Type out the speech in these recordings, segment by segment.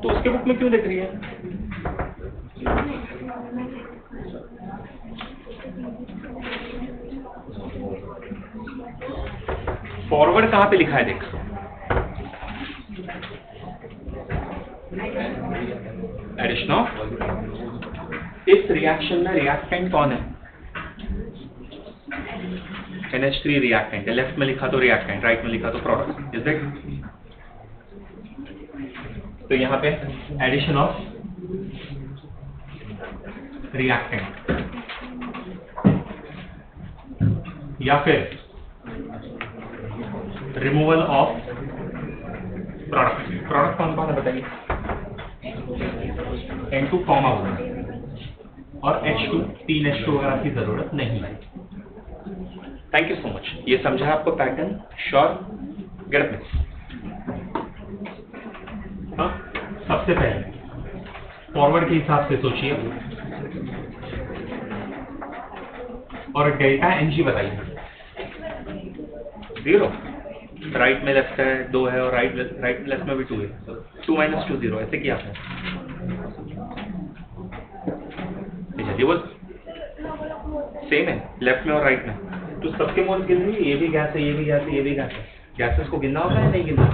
तो उसके बुक में क्यों लिख रही है? फॉरवर्ड कहां पे लिखा है देख, एडिशन ऑफ, इस रिएक्शन में रिएक्टेंट कौन है? NH3 reactant. लेफ्ट में लिखा तो रिएक्टेंट, राइट में लिखा तो प्रोडक्ट, इज इट? तो यहां पे एडिशन ऑफ रिएक्टेंट या फिर रिमूवल ऑफ प्रोडक्ट। प्रोडक्ट कौन कौन है बताइए? N2 कॉमा होगा और H2, 3 H2 वगैरह की जरूरत नहीं है। Thank you so much. ये समझा आपको पैटर्न? श्योर? Get up. हाँ, सबसे पहले फॉरवर्ड के हिसाब से सोचिए और डेल्टा NG बताइए। 0, राइट में लेफ्ट है 2 है और राइट में लेफ्ट में भी 2 है, 2 - 2 0, ऐसे किया आपने? जल्दी बोल। सेम है लेफ्ट में और राइट में, तो सबके मोल्स गिन रही है। ये भी गैस है, ये भी गैस है, ये भी गैस है। गैसेस को गिनना होता है नहीं गिनना?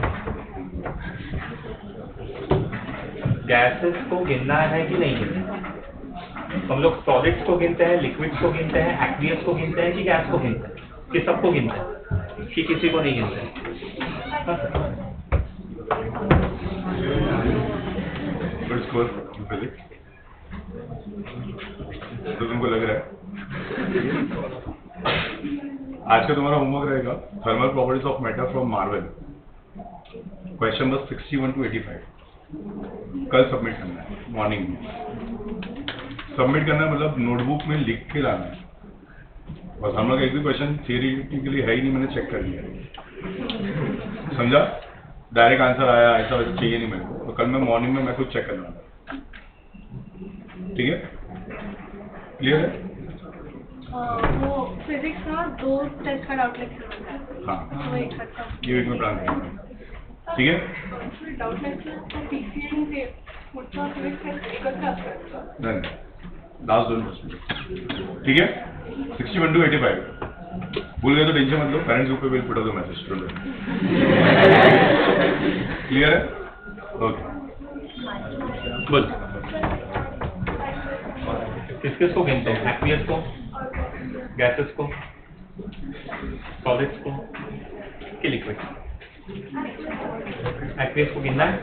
गैसेस को गिनना है कि नहीं गिनना? हम लोग सॉलिड्स को गिनते हैं, लिक्विड्स को गिनते हैं, एक्वियस को गिनते हैं कि गैस को गिनते हैं, कि सबको गिनते हैं कि किसी को नहीं गिनते? तो तुमको लग रहा है आज का तुम्हारा होमवर्क रहेगा thermal properties of matter from marvel, question number 61 to 85। कल सबमिट करना है मॉर्निंग में। सबमिट करना है मतलब नोटबुक में लिख के लाना है। बस हम लोग एक भी क्वेश्चन थियरी के लिए है ही नहीं, मैंने चेक कर लिया, समझा? डायरेक्ट आंसर आया ऐसा चाहिए नहीं मेरे को। तो कल मैं मॉर्निंग में मैं खुद चेक करना है, ठीक है? क्लियर है? वो फिजिक्स का 2 टेस्ट का डाउट लेक्चर होता है। हाँ, वो एक करता हूँ। ये वीक में प्लान करेंगे, ठीक है? डाउट लेक्चर PCM ते पुढचा फिजिक्स टेस्ट एकत्र असतात. नहीं, लास्ट 2 ठीक है? 61 to 85 भूल गए तो टेंशन मत लो, पेरेंट्स ग्रुप पे will put out the message. Clear है? ओके, बोल। किस किस को गिनते हैं? एक्वियस को, गैसेस को, सॉलिड्स को कि लिक्विड? एक्वियस को गिनना है।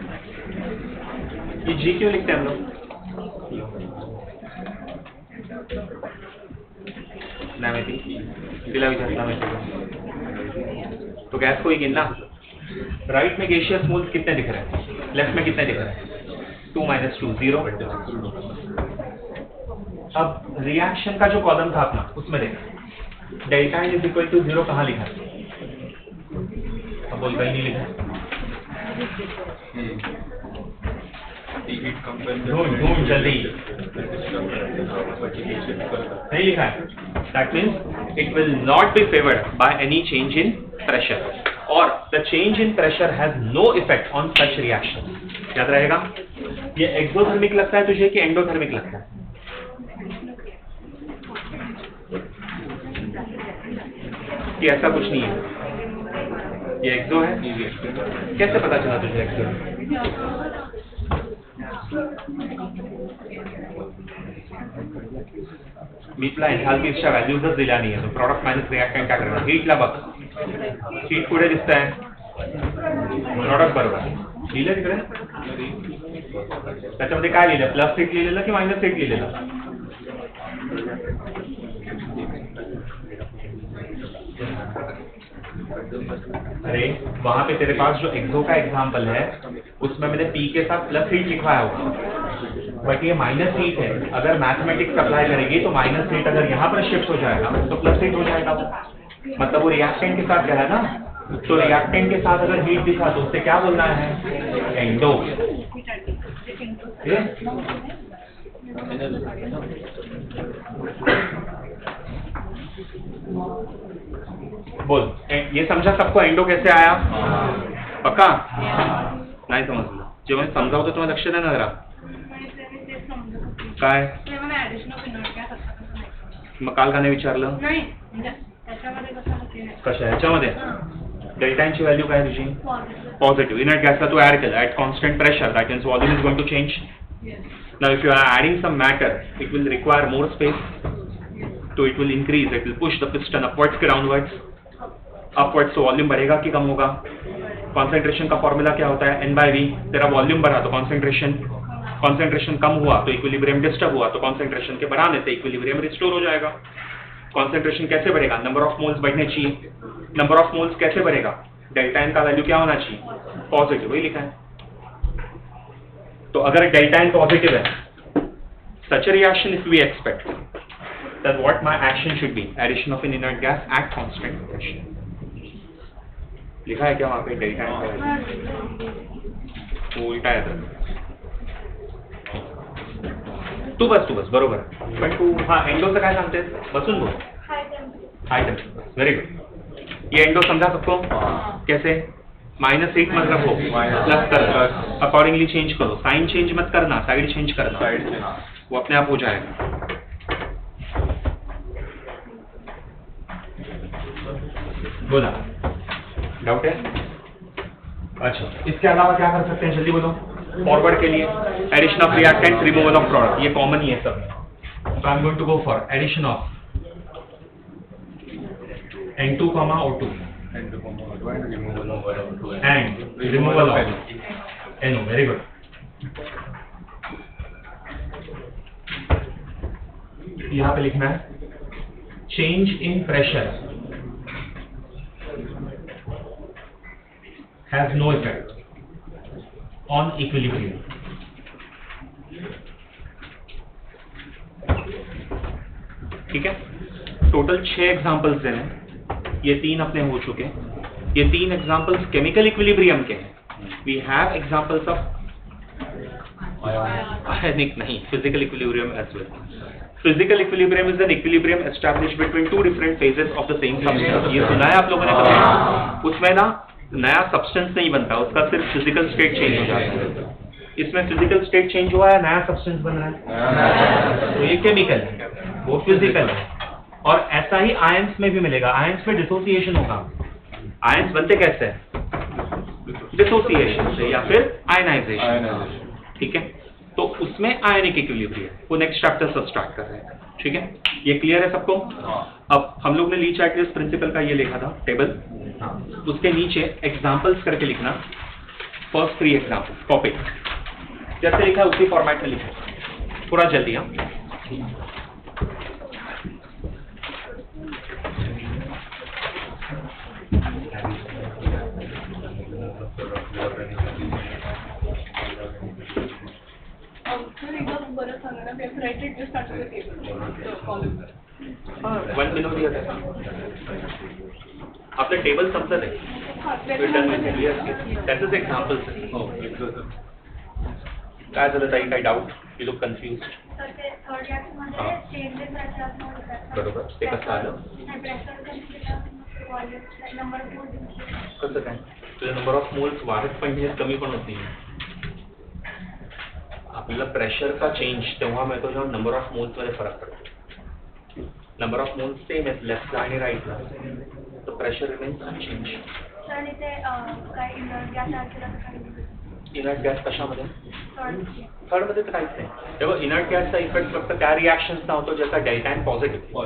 ये G क्यों लिखते हैं हम लोग? दिला तो गैस को ही गिनना। राइट में गैसियस मोल्स कितने दिख रहे हैं? लेफ्ट में कितने दिख रहे हैं? 2 - 2 0। अब रिएक्शन का जो कॉलम था अपना, उसमें देखा डेल्टा N = 0 कहाँ लिखा है? अब बोल कहीं नहीं लिखा। घूम जल्दी नहीं लिखा है। That means it will not be favored by any change in pressure, or the change in pressure has no effect on such reaction. याद रहेगा? ये एक्सोथर्मिक लगता है तुझे कि एंडोथर्मिक लगता है? कि ऐसा कुछ नहीं है, ये एक्सो है। कैसे पता चला तुझे एक्सो है? मीटला एंथैल्पीच्या व्हॅल्यूजच दिल्या नाही आहे, तो प्रॉडक्ट मायनस रिएक्टंट काय करणार? हीटला बघ, हीट पुढे दिसत आहे, प्रॉडक्ट बरोबर लिहिलं तिकडे. त्याच्यामध्ये काय लिहिलं? प्लस हीट लिहिलेलं की मायनस हीट लिहिलेलं? अरे वहां पे तेरे पास जो एक्सो का एग्जाम्पल है उसमें मैंने P के साथ प्लस हीट लिखवाया होगा, बट ये माइनस हीट है. अगर मैथमेटिक्स अप्लाई करेगी तो माइनस हीट अगर यहाँ पर शिफ्ट हो जाएगा तो प्लस हीट हो जाएगा. मतलब वो रिएक्टेंट के साथ क्या है ना, तो रिएक्टेंट के साथ अगर हीट दिखा तो उससे क्या बोलना है? एंडो. बोल, ये समझा सबको एंडो कैसे आया? पक्का? नाही समजलं. जेव्हा मी समजावतो तेव्हा लक्ष द्या ना जरा. आणि ते तेच समजत होते. काय ते मला ऍडिशन ऑफ इनर्ट गॅस असं कसं नाही. मग काल का नाही विचारलं? नाही म्हणजे त्याच्यामध्ये कसं होते कशा ह्याच्यामध्ये डेल्टाची व्हॅल्यू काय तुझी? पॉझिटिव्ह. पॉझिटिव्ह. इनर्ट गॅसला तू ऍड केला at constant pressure, that means volume is going to change. Now if you are adding some matter, it will require more space, so it will increase, it will push the piston upwards के downwards. Upwards तो volume बढ़ेगा कि कम होगा? Concentration का formula क्या होता है? N/V. तेरा वॉल्यूम बढ़ा तो कॉन्सेंट्रेशन कम हुआ तो इक्विलिब्रियम डिस्टर्ब हुआ, तो कॉन्सेंट्रेशन के बढ़ाने से इक्विलिब्रियम रिस्टोर हो जाएगा. कॉन्सेंट्रेशन कैसे बढ़ेगा? नंबर ऑफ मोल्स बढ़ने चाहिए. नंबर ऑफ मोल्स कैसे बढ़ेगा? डेल्टा एन का वैल्यू क्या होना चाहिए? पॉजिटिव. वही लिखा है. तो अगर डेल्टा एन पॉजिटिव है, such a reaction if we expect, then what my action should be? Addition of an inert gas at constant pressure. लिखा है क्या वहाँ पे डेल्टा एन का वैल्यू? वो उल्टा है तर. तू बस बरोबर. पण तू हाँ एंडोचं काय सांगतेस? बसून बोल. High temperature. Very good. ये एंडो समझा सबको? कैसे? -8 मत रखो, प्लस करो, अकॉर्डिंगली चेंज करो. साइन चेंज मत करना, साइड चेंज करना, वो अपने आप हो जाएगा. बोला डाउट है? अच्छा, इसके अलावा क्या कर सकते हैं जल्दी बोलो. फॉरवर्ड के लिए addition of reactant, removal of product, ये कॉमन ही है सब. So I'm going to go for addition of N2, O2 and removal of NO. Very good. यहाँ पे लिखना है change in pressure has no effect on equilibrium. ठीक है. टोटल 6 एग्जाम्पल्स देने. ये 3 अपने हो चुके. ये 3 एग्जाम्पल्स केमिकल इक्विलिब्रियम के हैं. We have examples of ionic नहीं, physical equilibrium as well. Physical equilibrium is an equilibrium established between 2 different phases of the same substance. ये सुना है आप लोगों ने कभी? उसमें ना नया सब्सटेंस नहीं बनता, उसका सिर्फ फिजिकल स्टेट चेंज हो जाता है. इसमें फिजिकल स्टेट चेंज हुआ है, नया सब्सटेंस बन रहा है. तो ये केमिकल है, वो फिजिकल है. और ऐसा ही आयंस में भी मिलेगा. आयंस में डिसोसिएशन होगा. आयंस बनते कैसे हैं? डिसोसिएशन से या फिर आयनाइजेशन. ठीक है. तो उसमें आयनिक इक्विलिब्रियम, वो नेक्स्ट चैप्टर से स्टार्ट कर रहे हैं. ठीक है. ये क्लियर है सबको? अब हम लोग ने ली चार्ट प्रिंसिपल का ये लिखा था टेबल. उसके नीचे एग्जाम्पल्स करके लिखना. फर्स्ट 3 एग्जाम्पल्स कॉपी जैसे लिखा है उसी फॉर्मेट में लिखा. थोड़ा जल्दी. हाँ, सर एकदम बरं सांगा ना. we have write it just under the table, the column. 1 minute दिया था. आपलं टेबल समजत आहे? त्याचंच एक्झाम्पल्स आहे. काय झालं ताई? काय डाऊट? You look confuse. बरोबर. ते कसं आलं? कसं काय? तुझा नंबर ऑफ मोल्स वाढत पण नाही, कमी पण होत नाही. आपल्याला प्रेशरचा चेंज तेव्हा मिळतो जेव्हा नंबर ऑफ मोल्स मध्ये फरक पडतो. नंबर ऑफ मोल्स सेम आहेत लेफ्टला आणि राईटला, तर pressure remains unchanged. Inert gas कशामध्ये? थर्डमध्ये तर काहीच नाही. तेव्हा इनर्ट गॅसचा इफेक्ट फक्त त्या रिॲक्शन्सना होतो ज्याचा डेल्टा एन पॉझिटिव्ह.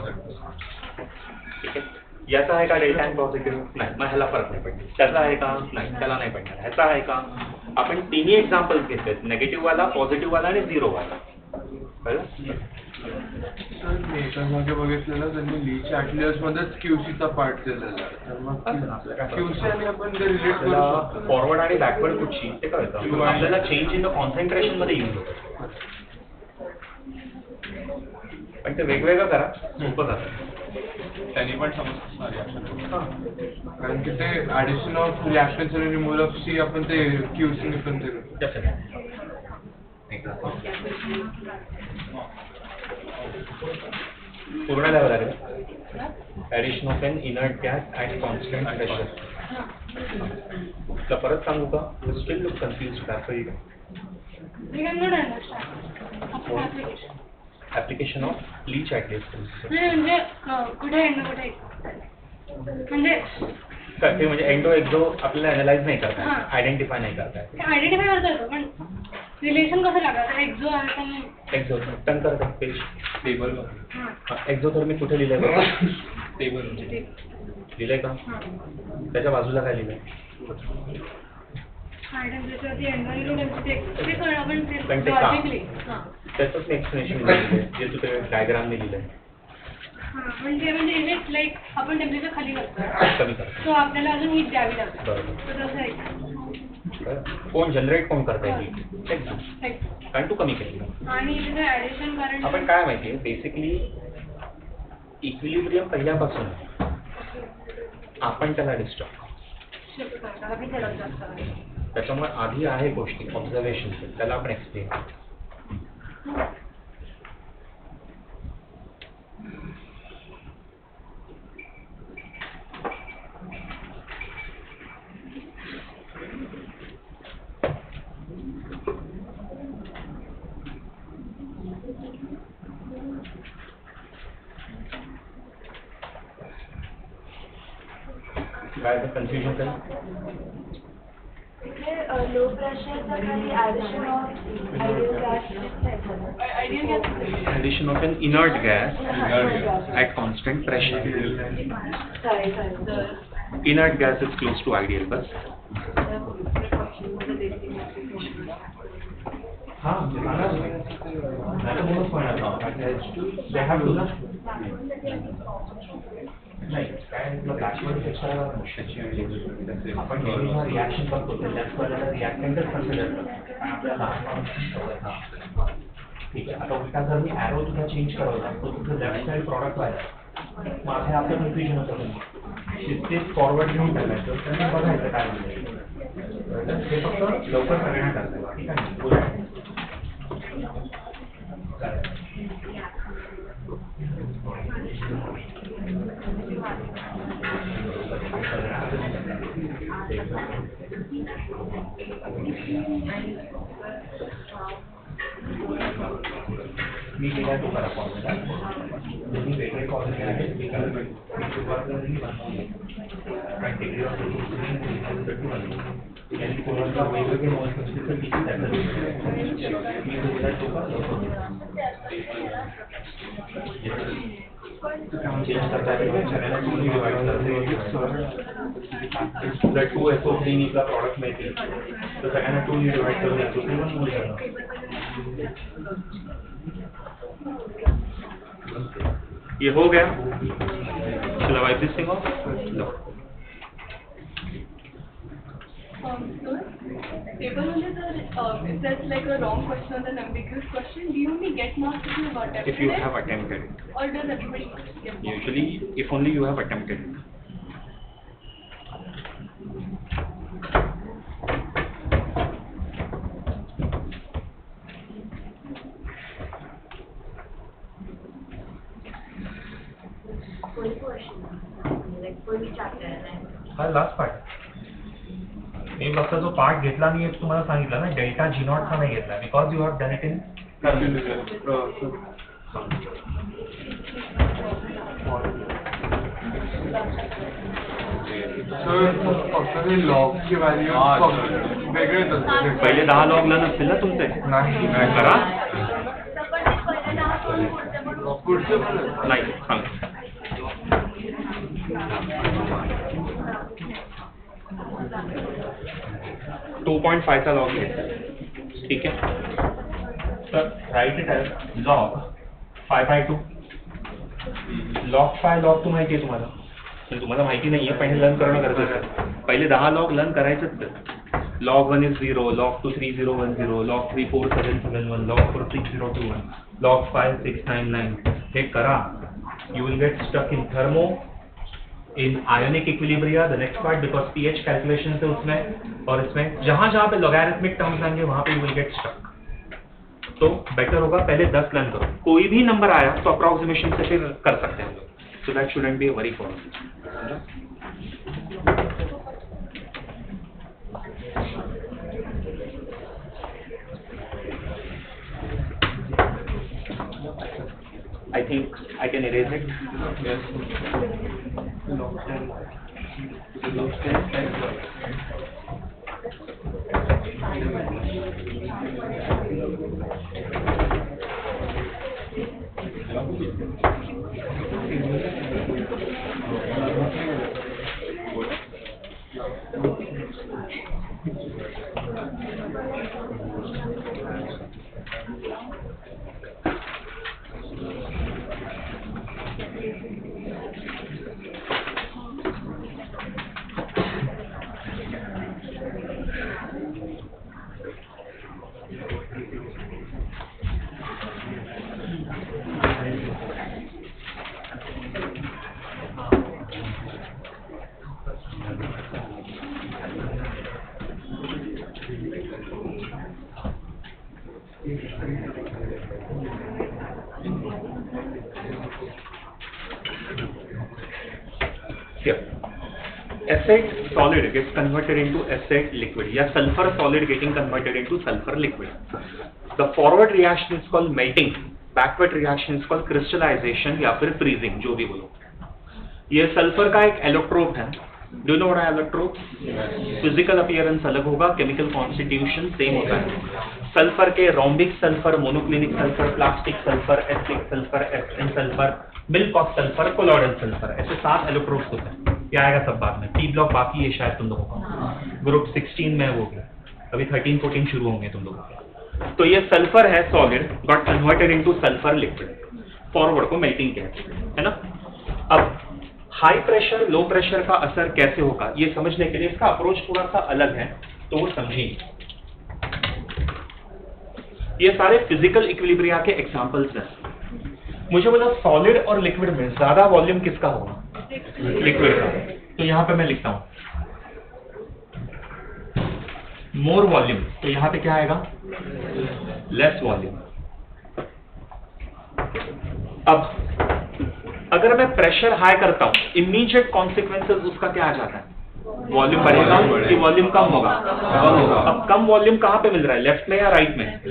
ठीक आहे. याचा आहे का डेल्टा एन पॉझिटिव्ह? नाही. मग ह्याला फरक नाही पडणार. त्याचा आहे का? नाही. त्याला नाही पडणार. ह्याचा आहे का? आपण तिन्ही एक्झाम्पल्स घेतलेत. निगेटिव्ह वाला, पॉझिटिव्ह वाला आणि 0 वाला. कळलं? सर मी एकामागे बघितलेलं त्यांनी ली चार्टलियर्स मध्येच क्यूसीचा पार्ट दिलेला आहे. तर मग क्यूसी आणि आपण ते रिलेट करू शकतो. फॉरवर्ड आणि बॅकवर्ड कुठची ते कळतं. आपल्याला चेंज इन द कॉन्सन्ट्रेशन मध्ये यूज होतं. पण ते वेगवेगळं करा, सोपं जातं. त्यांनी पण समजतं. कारण की ते ऍडिशन ऑफ रिएक्शन्स आणि रिमूव्हल ऑफ सी आपण ते क्यूसी पण ते पूर्ण लिहावं लागेल. Addition of an inert gas at constant pressure. तर परत सांगू का? स्टील लुक कन्फ्युज काय We cannot understand. After application. Application of Le Chatelier's principle. नाही म्हणजे कुठे एंड कुठे म्हणजे काय ते म्हणजे एंडो एक्झो आपल्याला अॅनालाइज नाही करता हां. आयडेंटिफाय नाही करता आयडेंटिफाय करता येतो पण रिलेशन कसं लागायचं एक्झो आहे आणि एक्झो टन करतात पेज टेबल हां एक्झो तर मी कुठे लिहिलंय बघा. टेबल लिहिलंय का? हां त्याच्या बाजूला काय लिहिलंय? आयडेंटिटी एंडो डेन्सिटी ते कळलं पण पण ते ते का? लॉजिकली हां त्याचंच मी एक्सप्लेनेशन लिहिलंय जे तू ते डायग्रामने लिहिलंय. हां म्हणजे इट लाईक आपण टेम्परेचर खाली करतो कमी करतो. सो आपल्याला अजून हीट द्यावी लागते बरोबर. तर तसं आहे कोण जनरेट कोण करता येईल एक्झो Like, कारण तू कमी केली. आणि तिथे ऍडिशन कारण आपण काय माहितीये बेसिकली इक्विलिब्रियम पहिल्यापासून आहे. आपण त्याला डिस्टर्ब शिफ्ट करतात आपली प्रोडक्ट जास्त आहे. त्याच्यामुळे आधी आहे गोष्टी ऑब्झर्वेशन त्याला आपण एक्सप्लेन. काय कन्फ्युजन काय? लो प्रेशरचा खाली addition of ideal gas ideal gas Addition of an inert gas at constant pressure. Inert gas is close to ideal bus. हाँ, मैं तो बोलूँ point आता they have to नाही काय फ्लॅशमध्ये फिक्स करायला मुश्किल. आपण जेव्हा रिॲक्शन करतो त्याच्यात आपल्याला रिॲक्टंटच कन्सिडर करतो आणि आपल्याला लहान ठीक आहे. आता उलटा जर मी ॲरो तुझा चेंज करवला तो तुझं लेफ्ट साईड प्रॉडक्ट व्हायला माझे आपलं कन्फ्युजन होतं तेच फॉरवर्ड घेऊन टाकायचं त्यांनी बघायचं काय म्हणजे ते फक्त लवकर करण्यात आलं. ठीक आहे बोला. मी गेल्या तो करा फॉर्म्युला दोन्ही वेगळे फॉर्म्युले आहेत. डिग्री ऑफ यांनी कोणाला वेगवेगळे मोल्स असतील तर किती त्याचं मी गेल्या तो चेंज करता येईल सगळ्यांना दोन्ही डिवाइड करते 2 SO3 नीला प्रॉडक्ट मिळतील तर सगळ्यांना 2 डिवाइड करून SO3 वन मोल करणार. ये हो गया. Shall I wipe this thing off? No. Paper only if there's like a wrong question or an ambiguous question, do you only get marks if you have attempted If you it? have attempted it. Or does everybody get marks? Usually, if only you have attempted it. हा last part. मी फक्त जो part घेतला मी तुम्हाला सांगितलं ना delta G नॉटचा नाही घेतला because you have done it in फक्त ते लॉगची व्हॅल्यू वेगळेच असते. पहिले 10 लॉग लन असतील ना तुमचे नाही करा. पुढचे पण नाही सांग. 2.5 चा लॉग घ्यायचा. ठीक आहे. तर write it as log 5/2. Log 5 log 2 माहिती आहे तुम्हाला पण तुम्हाला माहिती नाही आहे पण हे लर्न करणं गरजेचं आहे. पहिले 10 लॉग लर्न करायचंच आहे. log 1 is 0, log 2 3010, log 3 4771, log 4 6021, log 5 699. हे करा. You will get stuck in thermo, in ionic equilibria, the next part because pH calculation है उसमें और इसमें जहाँ पे logarithmic terms आएंगे वहाँ पे you will get stuck. तो बेटर होगा पहले 10 लर्न करो, कोई भी नंबर आया तो अप्रोक्सीमेशन से फिर कर सकते हैं, so that shouldn't be a worry for I think I can erase it. Here, acid solid gets converted into acid liquid, या sulfur solid getting converted into sulfur liquid. The forward reaction is called melting, backward reaction is called crystallization या फिर freezing, जो भी बोलो. ये sulphur का एक allotrope है. Do know what allotrope? Physical appearance अलग होगा, केमिकल कॉन्स्टिट्यूशन सेम होता है. सल्फर के rhombic sulphur, monoclinic sulphur, plastic sulphur, acidic sulphur, एस्टिन sulphur, milk of sulphur, colloidal sulphur, ऐसे 7 एलोट्रोप्स होते हैं. ये आएगा सब बाद में. टी ब्लॉक बाकी है शायद तुम लोगों का, ग्रुप 16 में वो गया, अभी 13-14 शुरू होंगे तुम लोगों के. तो ये सल्फर है solid, got converted into sulphur liquid. Forward को मेल्टिंग कहते हैं, है ना. अब हाई प्रेशर लो प्रेशर का असर कैसे होगा ये समझने के लिए इसका अप्रोच थोड़ा सा अलग है, तो वो समझिए. ये सारे फिजिकल इक्विलिब्रिया के एग्जांपल्स हैं. मुझे बोला सॉलिड और लिक्विड में ज्यादा वॉल्यूम किसका होगा? लिक्विड का. तो यहां पे मैं लिखता हूं मोर वॉल्यूम, तो यहां पे क्या आएगा? Less volume. अब अगर मैं प्रेशर हाई करता हूं, इमीडिएट कॉन्सिक्वेंसेस उसका क्या आ जाता है? वॉल्यूम बढ़ेगा कि वॉल्यूम कम होगा? अब कम वॉल्यूम कहां पे मिल रहा है, लेफ्ट में या राइट में?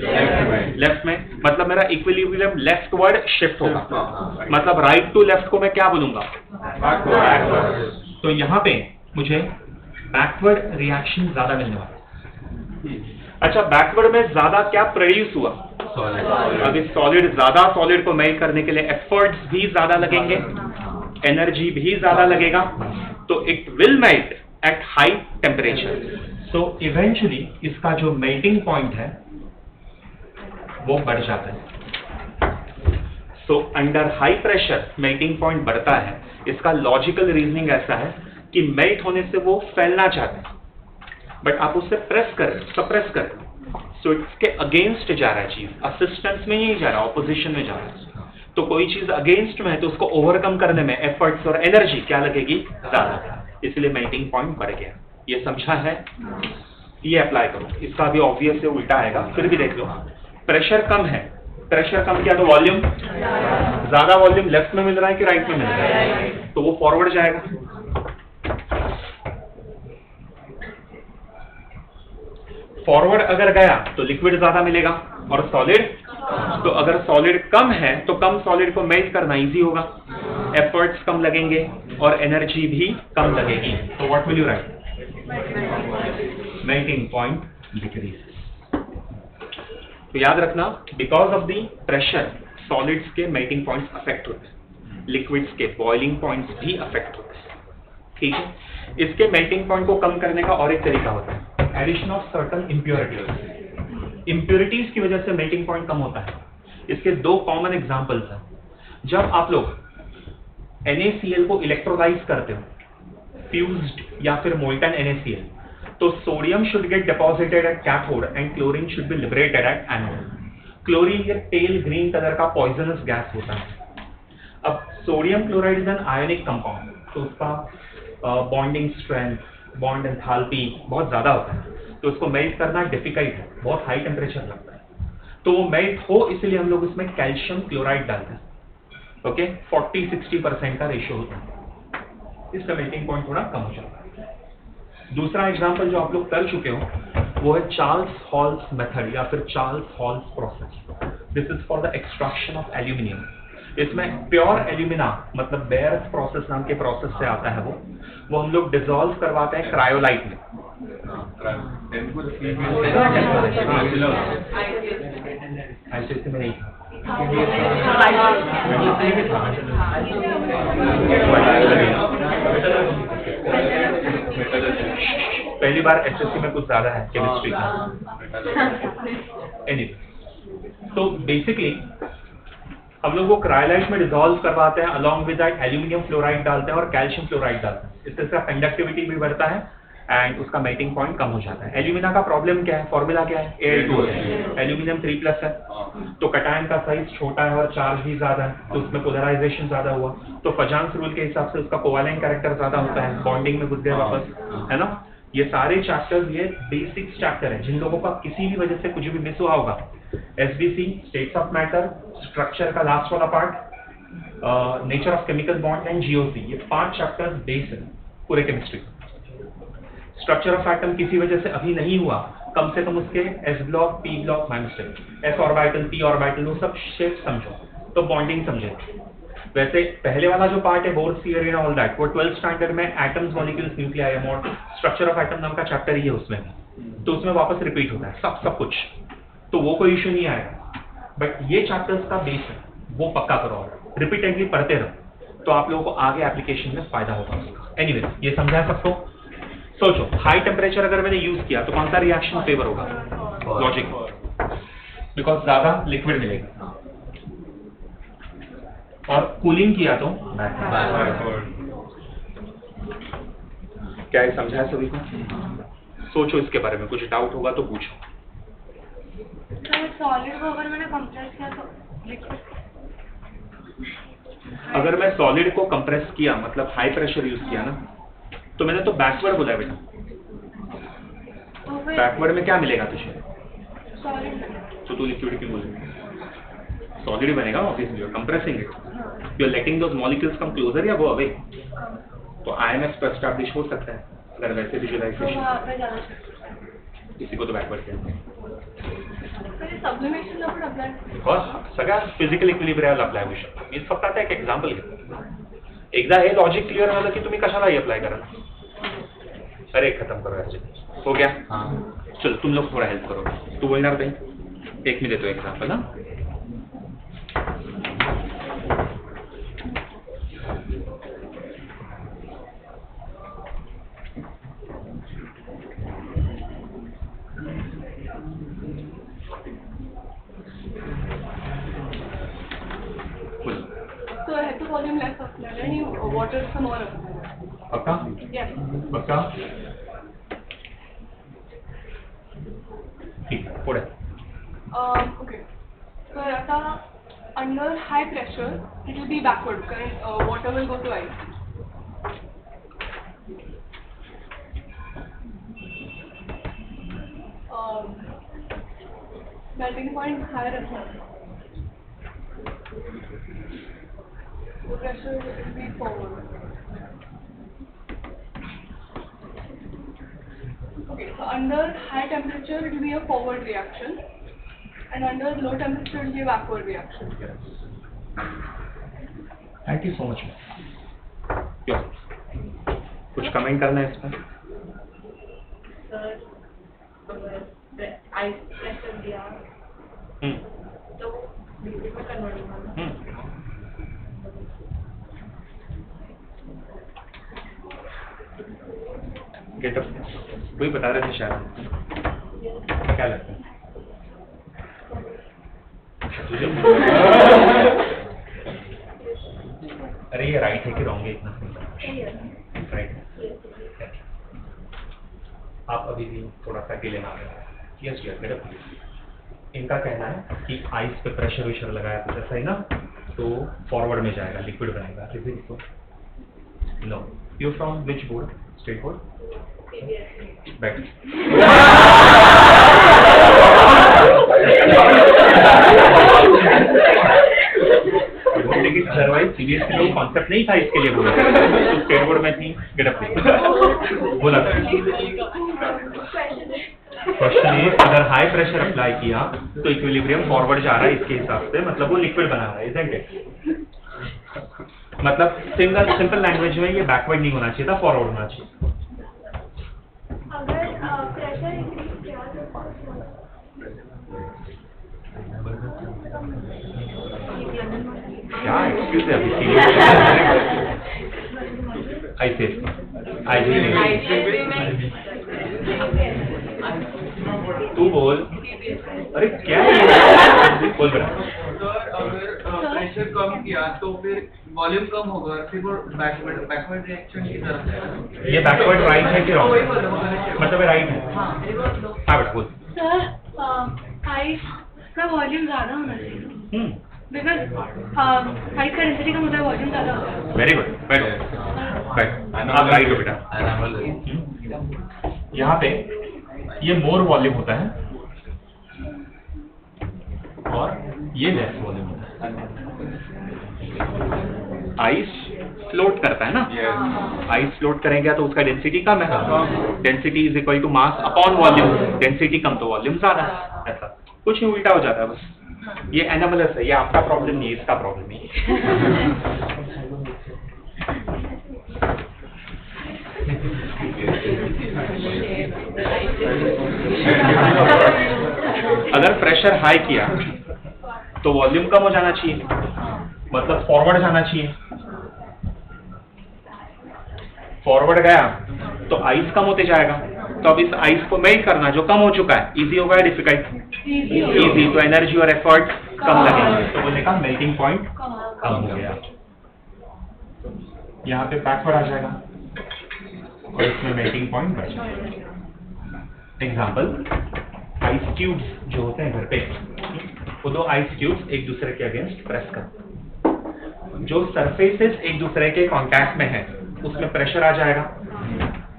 लेफ्ट में. मतलब मेरा इक्विलिब्रियम लेफ्टवर्ड शिफ्ट होगा. मतलब राइट टू लेफ्ट को मैं क्या बोलूंगा? तो यहां पे मुझे बैकवर्ड रिएक्शन ज्यादा मिलने वाला है. अच्छा, बैकवर्ड में ज्यादा क्या प्रोड्यूस हुआ? अब इस सॉलिड ज्यादा सॉलिड को मेल्ट करने के लिए एफर्ट्स भी ज्यादा लगेंगे, एनर्जी भी ज्यादा लगेगा, तो it will melt at high temperature. So eventually इसका जो मेल्टिंग पॉइंट है वो बढ़ जाता है. So under high pressure melting point बढ़ता है. इसका लॉजिकल रीजनिंग ऐसा है कि मेल्ट होने से वो फैलना चाहता है, बट आप उससे प्रेस कर, सप्रेस कर, सो इसके अगेंस्ट जा रहा है चीज, असिस्टेंस में नहीं जा रहा, ऑपोजिशन में जा रहा है. तो कोई चीज अगेंस्ट में है तो उसको ओवरकम करने में एफर्ट्स और एनर्जी क्या लगेगी? ज्यादा. इसलिए मेल्टिंग पॉइंट बढ़ गया. ये समझा है? ये अप्लाई करो. इसका भी ऑब्वियस से उल्टा आएगा, फिर भी देख लो. प्रेशर कम है, प्रेशर कम किया तो वॉल्यूम ज्यादा. वॉल्यूम लेफ्ट में मिल रहा है कि राइट में मिल रहा है? तो वो फॉरवर्ड जाएगा. फॉरवर्ड अगर गया तो लिक्विड ज्यादा मिलेगा, और सॉलिड, तो अगर सॉलिड कम है तो कम सॉलिड को मेल्ट करना इजी होगा, एफर्ट्स कम लगेंगे और एनर्जी भी कम लगेगी. तो what will you right? Melting point decrease. तो याद रखना, because of the pressure solids के मेल्टिंग पॉइंट्स अफेक्ट होते हैं, लिक्विड्स के बॉइलिंग पॉइंट्स भी अफेक्ट होते हैं. ठीक है. इसके मेल्टिंग पॉइंट को कम करने का और एक तरीका होता है, addition of certain impurities. Impurities की वजह से मेल्टिंग पॉइंट कम होता है. इसके 2 कॉमन एग्जांपल्स हैं. जब आप लोग NaCl को इलेक्ट्रोलाइज करते हो, फ्यूज्ड या फिर मोल्टन NaCl, तो sodium should get deposited at cathode and chlorine should be liberated at anode. Chlorine ये पेल ग्रीन कलर का पॉइजनस गैस होता है. अब sodium chloride is an ionic compound, तो उसका बॉन्डिंग स्ट्रेंथ, बॉन्ड एंथैल्पी बहुत ज्यादा होता है, तो उसको मेल्ट करना डिफिकल्ट है, बहुत हाई टेम्परेचर लगता है. तो वो मेल्ट हो इसलिए हम लोग उसमें कैल्शियम क्लोराइड डालते हैं। ओके 40-60% का रेशियो होता है, इसका मेल्टिंग पॉइंट थोड़ा कम हो जाता है। दूसरा एग्जांपल जो आप लोग कर चुके हो वो है चार्ल्स हॉल्स मेथड या फिर Charles halls process. This is for the extraction of aluminium. इसमें प्योर एल्यूमिना मतलब बेयर्स प्रोसेस नाम के प्रोसेस से आता है वो हम लोग डिसॉल्व करवाते हैं क्रायोलाइट में। ऐसे में नहीं पहली बार एसएससी में कुछ ज्यादा है केमिस्ट्री का। एनीवे, तो बेसिकली हम लोग वो क्रायोलाइट में डिसॉल्व करवाते हैं, along with that aluminium fluoride डालते हैं और कैल्शियम फ्लोराइड डालते हैं। इससे इसका कंडक्टिविटी भी बढ़ता है एंड उसका मेल्टिंग पॉइंट कम हो जाता है। एल्यूमिना का प्रॉब्लम क्या है, फॉर्मूला क्या है, Al2 है, एल्यूमिनियम 3+ है, तो कटायन का साइज छोटा है और चार्ज भी ज्यादा है, तो उसमें पोलराइजेशन ज्यादा हुआ, तो फजान्स रूल के हिसाब से उसका कोवेलेंट कैरेक्टर ज्यादा होता है, बॉन्डिंग में घुस गए वापस, है ना। ये सारे चैप्टर्स ये बेसिक्स चैप्टर है जिन लोगों का किसी भी वजह से कुछ भी मिस हुआ होगा। SBC, states of matter, structure का लास्ट वाला part, nature of chemical bond and GOC, ये 5 चैप्टर्स बेस है पूरे केमिस्ट्री। स्ट्रक्चर ऑफ एटम किसी वजह से अभी नहीं हुआ, कम से कम उसके S block, P block, S orbital, P orbital, वो सब शेप समझो, तो बॉन्डिंग समझे। वैसे पहले वाला जो पार्ट है board theory and all that, वो 12th स्टैंडर्ड में atoms, molecules, nuclei, structure of atom नाम का चैप्टर ही है उसमें, तो उसमें वापस रिपीट होता है सब कुछ, तो वो कोई इशू नहीं आएगा। बट ये चैप्टर्स का बेस है, वो पक्का करो और रिपीटेडली पढ़ते रहो, तो आप लोगों को आगे एप्लीकेशन में फायदा होगा उसका। एनीवे, ये समझा सबको। सोचो हाई टेम्परेचर अगर मैंने यूज किया तो कौन सा रिएक्शन फेवर होगा, लॉजिक, बिकॉज ज्यादा लिक्विड मिलेगा, और कूलिंग किया तो क्या ये समझा है सभी को? सोचो इसके बारे में, कुछ डाउट होगा तो पूछो। सॉलिड को अगर मैंने कंप्रेस किया तो लिक्विड, अगर मैं सॉलिड को कंप्रेस किया मतलब हाई प्रेशर यूज किया ना, तो मैंने तो बैकवर्ड बोला बेटा, तो फिर बैकवर्ड में क्या मिलेगा तुझे, सॉलिड तो तू लिक्विड क्यों बोल, सॉलिड ही बनेगा obviously, you are compressing it, you are letting those molecules come closer या गो अवे, तो IMS पर एस्टैब्लिश हो सकता है अगर वैसे विजुअलाइजेशन, किसी को तो बैकवर्ड कहते हैं। सब्लिमेशन आपण अप्लाय और सगळ्या फिजिकल इक्विलिब्रियम अप्लाय होऊ शकतो। मी फक्त आता एक एक्झाम्पल घेतो, एकदा हे लॉजिक क्लिअर झालं की तुम्ही कशालाही अप्लाय करा। अरे खत्म करो यार, हो गया, चल तुम लोग थोड़ा हेल्प करो, तू बोलणार भाई, एक मी देतो एग्जाम्पल ना। So I had to volume less of that and you water some more of that. पक्का Yes. पक्का, ठीक आहे, पुढे Okay. So आता under high pressure it will be backward current, water will go to ice. Melting point higher as well. The pressure will be forward. Okay, so under high temperature it will be a forward reaction, and under low temperature it will be a backward reaction. Thank you so much. कुछ comment करना है इस पर? Ice pressure दिया तो liquid में convert होगा। Getup वही बता रहे थे शायद, क्या लगता है तुझे? अरे ये राइट है कि रॉन्ग है, इतना राइट है। आप अभी भी थोड़ा सा अकेले ना रहे। यस गेटअप, इनका कहना है कि आइस पे प्रेशर वेशर लगाया कुछ ऐसा ही ना, तो फॉरवर्ड में जाएगा, लिक्विड बनेगा। Is it so? No. You from which board? State board? बैठ कॉन्सेप्ट नहीं था इसके लिए बोला, तो स्टेट बोर्ड में थी, गेट अप बोला था। क्वेश्चन ये, अगर हाई प्रेशर अप्लाई किया तो इक्विलिब्रियम फॉरवर्ड जा रहा है इसके हिसाब से, मतलब वो लिक्विड बना रहा है, इजंट इट? मतलब सिंपल लैंग्वेज में ये बैकवर्ड नहीं होना चाहिए था, फॉरवर्ड होना चाहिए। अगर प्रेशर इंक्रीज किया तो क्या एक्सक्यूज है अभी? तू बोल, अरे क्या है? बोल रहा अगर प्रेशर कम किया तो फिर वॉल्यूम कम होगा, फिर वो बैकवर्ड रिएक्शन की तरफ है। ये बैकवर्ड राइट है कि रॉन्ग? मतलब राइट है। हाँ बेटा बोल। सर आइस का वॉल्यूम ज़्यादा होना चाहिए बिकॉज आइस का डेंसिटी का मतलब वॉल्यूम ज़्यादा होता है। वेरी गुड, बैठ आप राइट हो बेटा। यहाँ पे ये मोर वॉल्यूम होता है और ये लेस वॉल्यूम होता है। आइस फ्लोट करता है ना, आइस फ्लोट करेंगे तो उसका डेंसिटी कम है, density is equal to mass upon volume, density कम तो वॉल्यूम ज्यादा, ऐसा कुछ नहीं, उल्टा हो जाता है बस। ये एनोमलस है, ये आपका प्रॉब्लम नहीं है, इसका प्रॉब्लम है। अगर प्रेशर हाई किया तो वॉल्यूम कम हो जाना चाहिए, मतलब फॉरवर्ड जाना चाहिए। फॉरवर्ड गया तो आइस कम होते जाएगा, तो अब इस आइस को मेल्ट करना जो कम हो चुका है, इजी होगा या डिफिकल्ट? इजी, तो एनर्जी और एफर्ट कम लगेंगे, तो बोलने का मेल्टिंग पॉइंट कम हो गया। यहाँ पे बैकवर्ड आ जाएगा और इसमें मेल्टिंग पॉइंट बढ़ जाएगा। एग्जाम्पल, आइस क्यूब्स जो होते हैं घर पे, वो दो आइस क्यूब्स एक दूसरे के अगेंस्ट प्रेस कर, जो सरफेसेस एक दूसरे के कांटेक्ट में है उसमें प्रेशर आ जाएगा,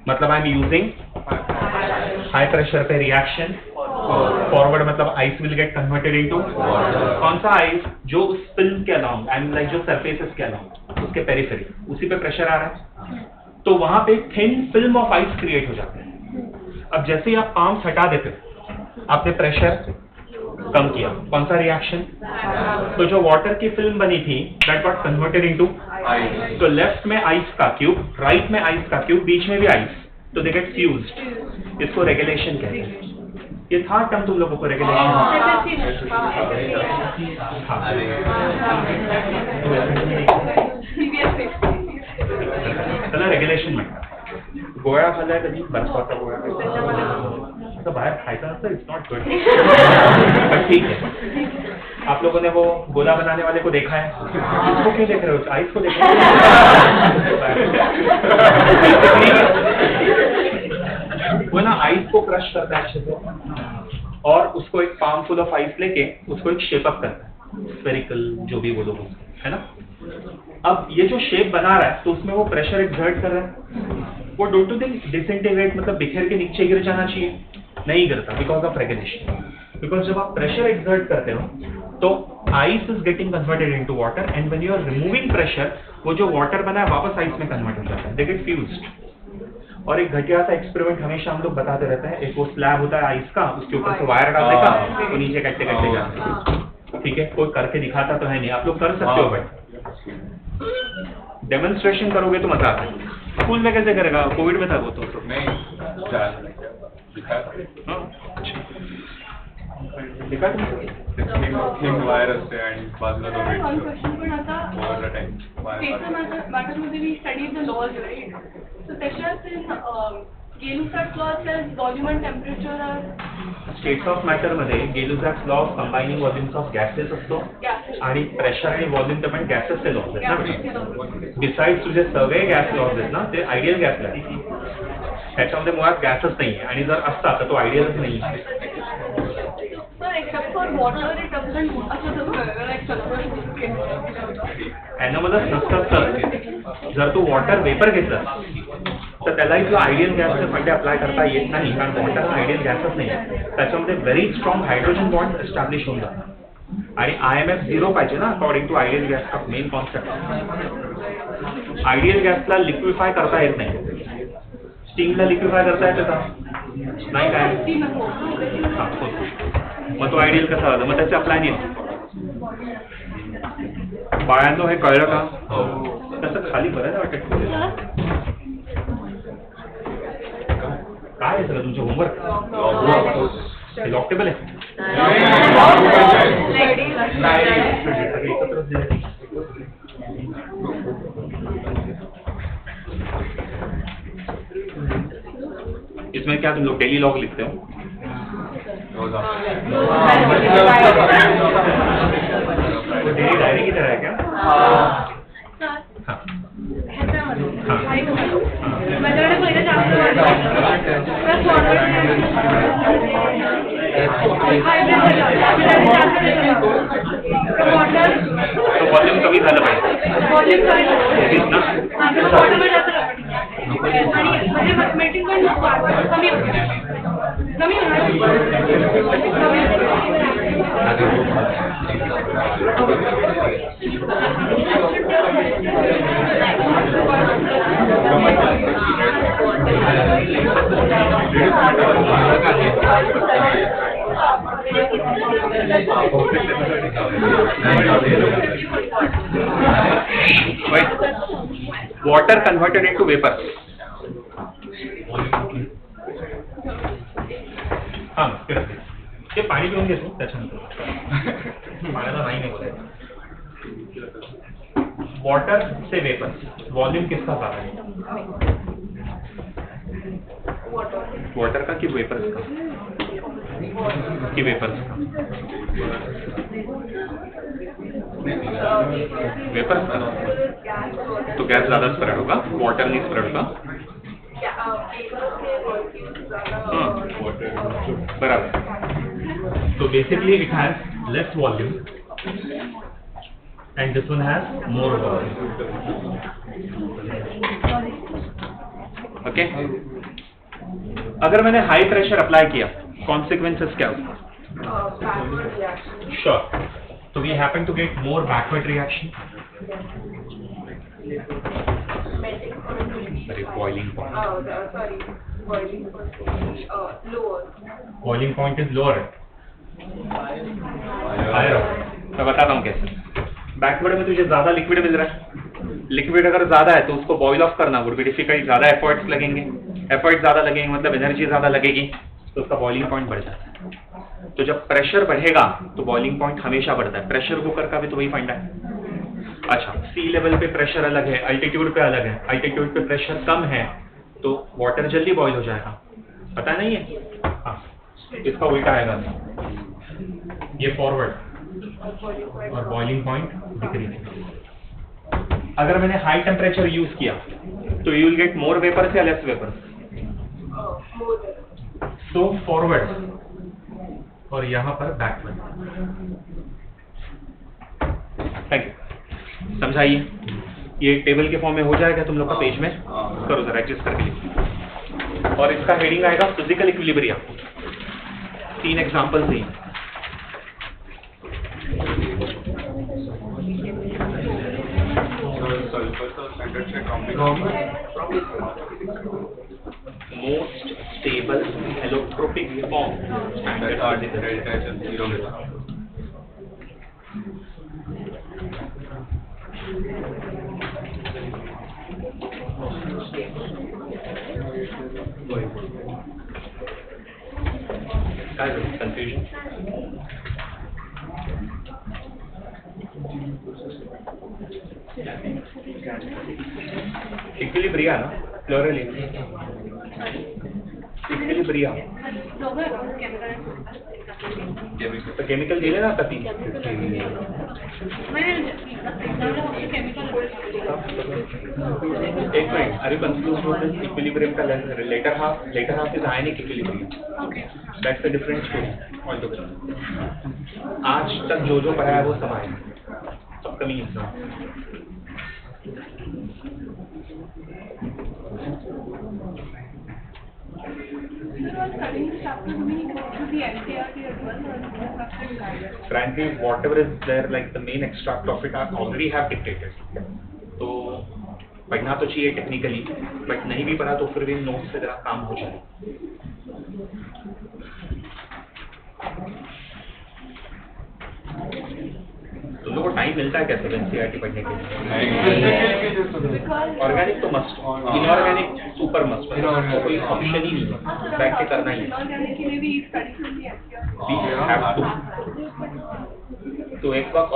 मतलब I am using high pressure पे रिएक्शन, फॉरवर्ड मतलब ice will get converted into कौन सा आइस? जो उस फिल्म के अलाउंग, आई मीन लाइक जो सरफेसेस के अलाउंग, उसके पेरिफेरी, उसी पे प्रेशर आ रहा है, तो वहां पे thin film of ice create हो जाता है। अब जैसे ही आप पाम्स हटा देते हो, आपने प्रेशर कम किया, कौन सा रिएक्शन? तो जो वाटर की फिल्म बनी थी that got converted into ice, तो लेफ्ट में आइस का क्यूब, राइट में आइस का क्यूब, बीच में भी आइस, तो दे गेट फ्यूज्ड। इसको रेगुलेशन कहते हैं। ये था टर्म तुम लोगों को, रेगुलेशन। चला रेगुलेशन में गोळा खाल्लाय कधी? बर्फाचा गोळा तो बाहर खायचा नसतं, इट्स नॉट गुड, बट ठीक है। आप लोगों ने वो गोला बनाने वाले को देखा है? इसको क्यों देख रहे हो? आइस को देख रहे हो? वो ना आइस को क्रश करता है अच्छे से और उसको एक पाम फुल ऑफ आइस लेके उसको एक शेप अप करता है, स्फेरिकल जो भी बोलो है ना। अब ये जो शेप बना रहा है तो उसमें वो प्रेशर एक्सर्ट कर रहा है, वो डोंट यू थिंक डिसइंटीग्रेट मतलब बिखेर के नीचे गिर जाना चाहिए? नहीं गिरता, बिकॉज ऑफ रेगुलेशन। बिकॉज जब आप प्रेशर एक्सर्ट करते हो तो ice is getting converted into water, and when you are removing pressure, वो जो वाटर बना है वापस आइस में कन्वर्ट हो जाता है, दे गेट फ्यूज्ड। और एक घटिया सा एक्सपेरिमेंट हमेशा हम लोग बताते रहते हैं, एक वो स्लैब होता है आइस का, उसके ऊपर से वायर डालने का, तो नीचे कटते कटते जाते हैं। ठीक है, कोई करके दिखाता तो है नहीं, आप लोग कर सकते हो बट डेमोन्स्ट्रेशन करोगे तो मजा आता है। स्कूल में कैसे करेगा? कोविड में था वो तो दिखा तुमको वायर असते आणि बाजूला तो वेट one question पण आता ओव्हर द टाइम स्टेट मॅटरमध्ये we studied the laws, right? So त्याच्यात Gay-Lussac's law says volume and temperature are states of matter मध्ये Gay Lussac's law of combining volumes of gases असतो gases. आणि pressure आणि volume ते पण गॅसेसचे लॉज आहेत Gases. ना. बिसाइड्स तुझे सगळे गॅस लॉज आहेत ना ते आयडियल गॅस लागतील, त्याच्यामध्ये मुळात गॅसच नाही आहे, आणि जर असता तर तो आयडियलच नाही आहे. So except for water, it doesn't like anomalous नसतात तर जर तू वॉटर वेपर घेतलं तर त्यालाही तुला आयडियल गॅसचे फंडे अप्लाय करता येत नाही, कारण वॉटर हा आयडियल गॅसच नाही, त्याच्यामध्ये very strong hydrogen bond establish होऊन जातात. आणि IMF 0 पाहिजे ना अकॉर्डिंग टू आयडियल गॅसचा मेन कॉन्सेप्ट. आयडियल गॅसला लिक्विफाय करता येत नाही. स्टीमला लिक्विफाय करता येतं का? नाही काय? हा, होतं. मग तो आयडियल कसा झाला? मग त्याचे अप्लाय नाही. बाळांनो हे कळलं का? तसं खाली बरं वाटत. काय आहे सगळं तुमचं होमवर्क? लॉक टेबल आहे. इसमें क्या तुम लोग डेली लॉग लिखते हो? डेली डायरी की तरह है क्या? माझ्याकडे पहिलं जास्त तो वॉल्यूम कमी झालं पाहिजे. तेच ना? म्हणजे मेल्टिंग पॉईंट कमी Water converted into vapor. हाँ, ते पाणी पिऊन घेतो त्याच्यानंतर. पाण्याला नाही बोलायचं. वॉटर से वेपर वॉल्यूम किसका ज्यादा है? वाटर का कि वेपर्स का? कि वेपर्स का? वेपर्स का? तो गैस ज्यादा स्प्रेड होगा, वाटर नहीं स्प्रेड होगा. बराबर. So basically it has less volume and this one has more volume. Okay? अगर मैंने हाई प्रेशर अप्लाई किया, कॉन्सिक्वेंसेस क्या होगा? Sure. So we happen to get more backward reaction. Sorry, boiling point. Boiling point lower. Boiling point is lower. Higher. मैं बताता हूँ कैसे. Backward में तुझे ज्यादा लिक्विड मिल रहा है. लिक्विड अगर ज्यादा है तो उसको बॉईल ऑफ करना वुड बी डिफिकल्ट. ज्यादा एफर्ट्स लगेंगे. एफर्ट ज्यादा लगेंगे मतलब एनर्जी ज्यादा लगेगी तो उसका बॉइलिंग पॉइंट बढ़ जाता है. तो जब प्रेशर बढ़ेगा तो बॉइलिंग पॉइंट हमेशा बढ़ता है. प्रेशर कुकर का भी तो वही फंडा है. अच्छा, सी लेवल पे प्रेशर अलग है, अल्टीट्यूड पे अलग है. अल्टीट्यूड पे प्रेशर कम है तो वाटर जल्दी बॉईल हो जाएगा. पता नहीं है? हाँ, इसका उल्टा आएगा. ये फॉरवर्ड और बॉइलिंग पॉइंट डिक्रीज. अगर मैंने हाई टेम्परेचर यूज किया तो you will get more vapours या लेस वेपर्स? सो फॉरवर्ड और यहाँ पर बैकवर्ड. Thank you. समझाइए. ये टेबल के फॉर्म में हो जाएगा तुम लोग का पेज में. करो जरा एडजस्ट करके लिखो. और इसका हेडिंग आएगा फिजिकल इक्विलिब्रियम. 3 एग्जांपल्स ही. Most stable allotropic form standard confusion. Equilibria, no? Plural. Equilibria. तो केमिकल दिले ना आता 3. एक मिनट. अरे कंफ्यूज होते इक्विलिब्रियम का later half is ionic equilibrium. That's a different story all together. आज तक जो पढ़ा है वो सब आयनिक. सब कमी है. are studying this chapter, do we need to go through the NCERT as well, or is there something guided? Frankly, whatever is there, like the main extract of it, I already have dictated. तो पढ़ना तो चाहिए technically, but नहीं भी पढ़ा तो फिर भी नोट्स से जरा काम हो जाए. तुम लोगों को टाइम मिलता है कैसे एनसीईआरटी पढ़ने के लिए? Because ऑर्गेनिक तो मस्ट, इनऑर्गेनिक सुपर मस्ट, कोई ऑप्शन ही नहीं है, बैठ के करना ही है. inorganic के लिए भी study from the NCERT. We have to. तो एक वक्त